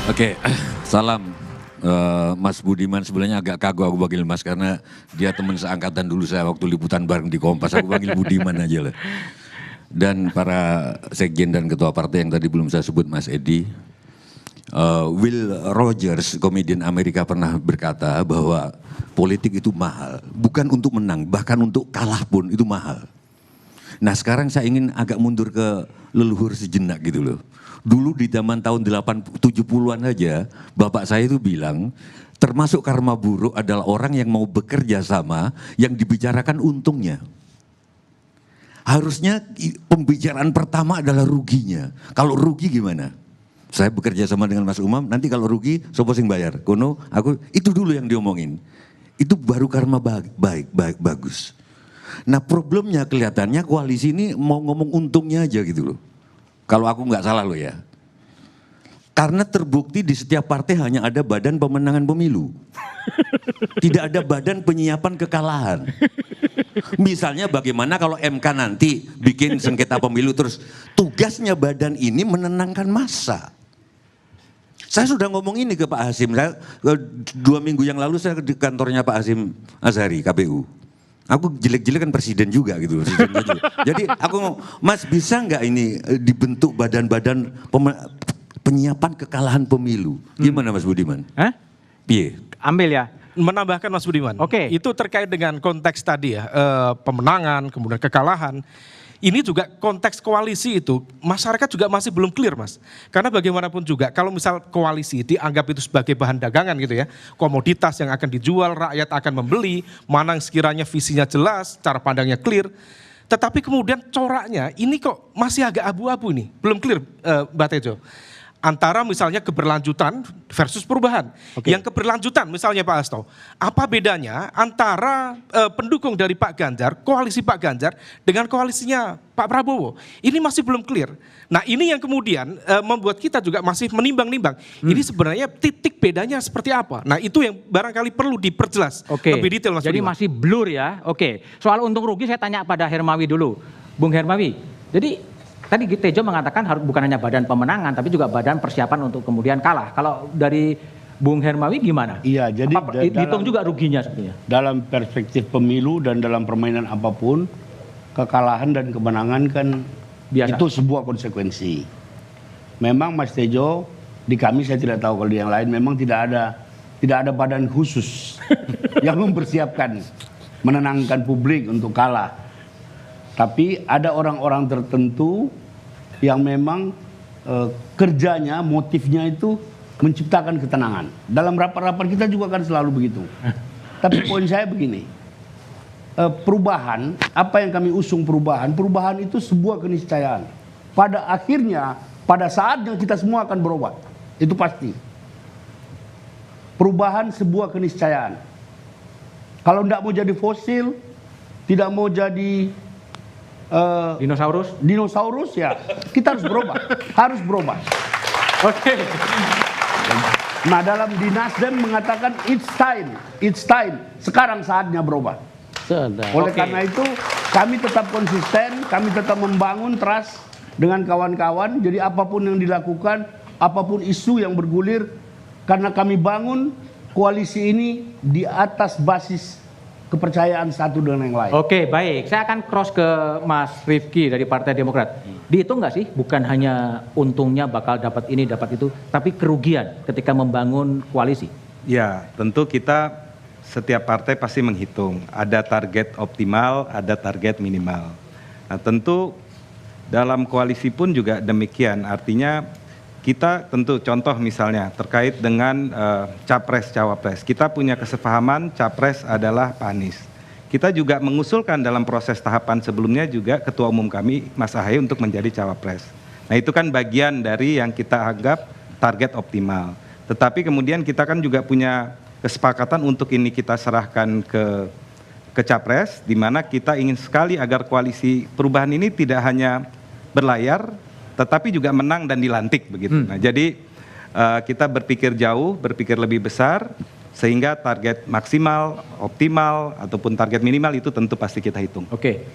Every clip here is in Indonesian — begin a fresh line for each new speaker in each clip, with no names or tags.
Oke, salam Mas Budiman. Sebenarnya agak kagok aku panggil Mas karena dia teman seangkatan dulu saya waktu liputan bareng di Kompas. Aku panggil Budiman aja lah. Dan para sekjen dan ketua partai yang tadi belum saya sebut, Mas Edi. Will Rogers, komedian Amerika, pernah berkata bahwa politik itu mahal. Bukan untuk menang, bahkan untuk kalah pun itu mahal. Nah sekarang saya ingin agak mundur ke leluhur sejenak gitu loh. Dulu di zaman tahun 70-an aja, bapak saya itu bilang, termasuk karma buruk adalah orang yang mau bekerja sama, yang dibicarakan untungnya. Harusnya pembicaraan pertama adalah ruginya. Kalau rugi gimana? Saya bekerja sama dengan Mas Umam, nanti kalau rugi, sopo sing bayar. Kono, aku, itu dulu yang diomongin. Itu baru karma bagus. Nah problemnya kelihatannya koalisi ini mau ngomong untungnya aja gitu loh. Kalau aku nggak salah loh ya. Karena terbukti di setiap partai hanya ada badan pemenangan pemilu. Tidak ada badan penyiapan kekalahan. Misalnya bagaimana kalau MK nanti bikin sengketa pemilu terus tugasnya badan ini menenangkan massa. Saya sudah ngomong ini ke Pak Hasim. 2 minggu yang lalu saya di kantornya Pak Hasim Azhari, KPU. Aku jelek-jelek kan presiden juga gitu. Jadi aku ngomong, Mas bisa nggak ini dibentuk badan-badan penyiapan kekalahan pemilu? Gimana Mas Budiman? Piye?
Ambil ya.
Menambahkan Mas Budiman, itu terkait dengan konteks tadi ya, pemenangan, kemudian kekalahan. Ini juga konteks koalisi itu, masyarakat juga masih belum clear Mas. Karena bagaimanapun juga, kalau misal koalisi dianggap itu sebagai bahan dagangan gitu ya, komoditas yang akan dijual, rakyat akan membeli, mana yang sekiranya visinya jelas, cara pandangnya clear. Tetapi kemudian coraknya ini kok masih agak abu-abu nih, belum clear Mbak Tejo. Antara misalnya keberlanjutan versus perubahan. Yang keberlanjutan misalnya Pak Hasto, apa bedanya antara pendukung dari Pak Ganjar, koalisi Pak Ganjar dengan koalisinya Pak Prabowo? Ini masih belum clear. Nah ini yang kemudian membuat kita juga masih menimbang-nimbang. Ini sebenarnya titik bedanya seperti apa? Nah itu yang barangkali perlu diperjelas lebih detail Mas
Jadi
Budiman.
masih blur ya. Soal untung rugi saya tanya pada Hermawi dulu. Bung Hermawi, jadi tadi Tejo mengatakan bukan hanya badan pemenangan, tapi juga badan persiapan untuk kemudian kalah. Kalau dari Bung Hermawi gimana?
Iya, jadi
hitung juga ruginya sebetulnya.
Dalam perspektif pemilu dan dalam permainan apapun, kekalahan dan kemenangan kan
Biasa.
Itu sebuah konsekuensi. Memang Mas Tejo, di kami saya tidak tahu kalau di yang lain memang tidak ada badan khusus yang mempersiapkan menenangkan publik untuk kalah. Tapi ada orang-orang tertentu yang memang kerjanya, motifnya itu menciptakan ketenangan. Dalam rapat-rapat kita juga kan selalu begitu. Tapi poin saya begini, perubahan, apa yang kami usung perubahan itu sebuah keniscayaan. Pada akhirnya, pada saatnya kita semua akan berubah. Itu pasti. Perubahan sebuah keniscayaan. Kalau tidak mau jadi fosil, tidak mau jadi dinosaurus ya kita harus berubah. Nah dalam di Nasdem mengatakan it's time sekarang saatnya berubah. Oleh karena itu kami tetap konsisten, kami tetap membangun trust dengan kawan-kawan. Jadi apapun yang dilakukan, apapun isu yang bergulir, karena kami bangun koalisi ini di atas basis kepercayaan satu dengan yang lain.
Oke, baik. Saya akan cross ke Mas Rifki dari Partai Demokrat. Dihitung nggak sih, bukan hanya untungnya bakal dapat ini, dapat itu, tapi kerugian ketika membangun koalisi?
Ya, tentu kita setiap partai pasti menghitung. Ada target optimal, ada target minimal. Nah, tentu dalam koalisi pun juga demikian. Artinya kita tentu contoh misalnya terkait dengan capres-cawapres. Kita punya kesepahaman capres adalah Pak Anies. Kita juga mengusulkan dalam proses tahapan sebelumnya juga Ketua Umum kami Mas Ahaye untuk menjadi cawapres. Nah itu kan bagian dari yang kita anggap target optimal. Tetapi kemudian kita kan juga punya kesepakatan untuk ini kita serahkan ke capres, di mana kita ingin sekali agar koalisi perubahan ini tidak hanya berlayar, tetapi juga menang dan dilantik begitu. Nah, jadi kita berpikir jauh, berpikir lebih besar, sehingga target maksimal, optimal, ataupun target minimal itu tentu pasti kita hitung.
Oke,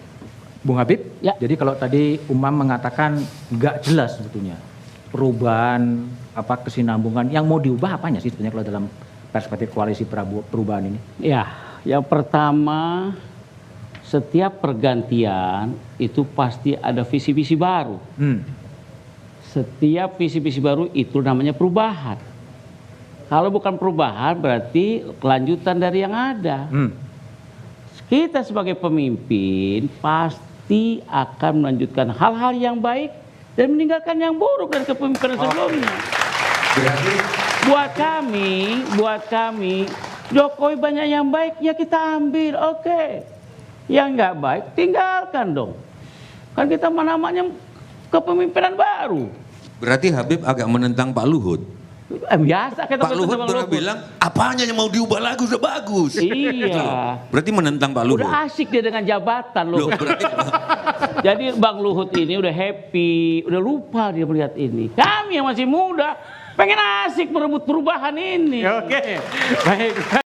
Bung Habib, jadi kalau tadi Umam mengatakan nggak jelas sebetulnya perubahan kesinambungan yang mau diubah apanya sih sebenarnya kalau dalam perspektif koalisi perubahan ini?
Ya, yang pertama setiap pergantian itu pasti ada visi-visi baru. Setiap visi-visi baru itu namanya perubahan. Kalau bukan perubahan berarti kelanjutan dari yang ada. Kita sebagai pemimpin pasti akan melanjutkan hal-hal yang baik dan meninggalkan yang buruk dari kepemimpinan sebelumnya.
Berarti
Buat kami, Jokowi banyak yang baik ya kita ambil, oke. Yang nggak baik tinggalkan dong. Kan kita namanya kepemimpinan baru.
berarti Habib agak menentang Pak Luhut.
Biasa kita
Pak Luhut pernah bilang, apanya yang mau diubah lagi udah bagus.
Iya.
Berarti menentang Pak Luhut.
Udah asik dia dengan jabatan loh.
Berarti
Jadi Bang Luhut ini udah happy, udah lupa dia melihat ini. Kami yang masih muda pengen asik merebut perubahan ini.
Oke, baik.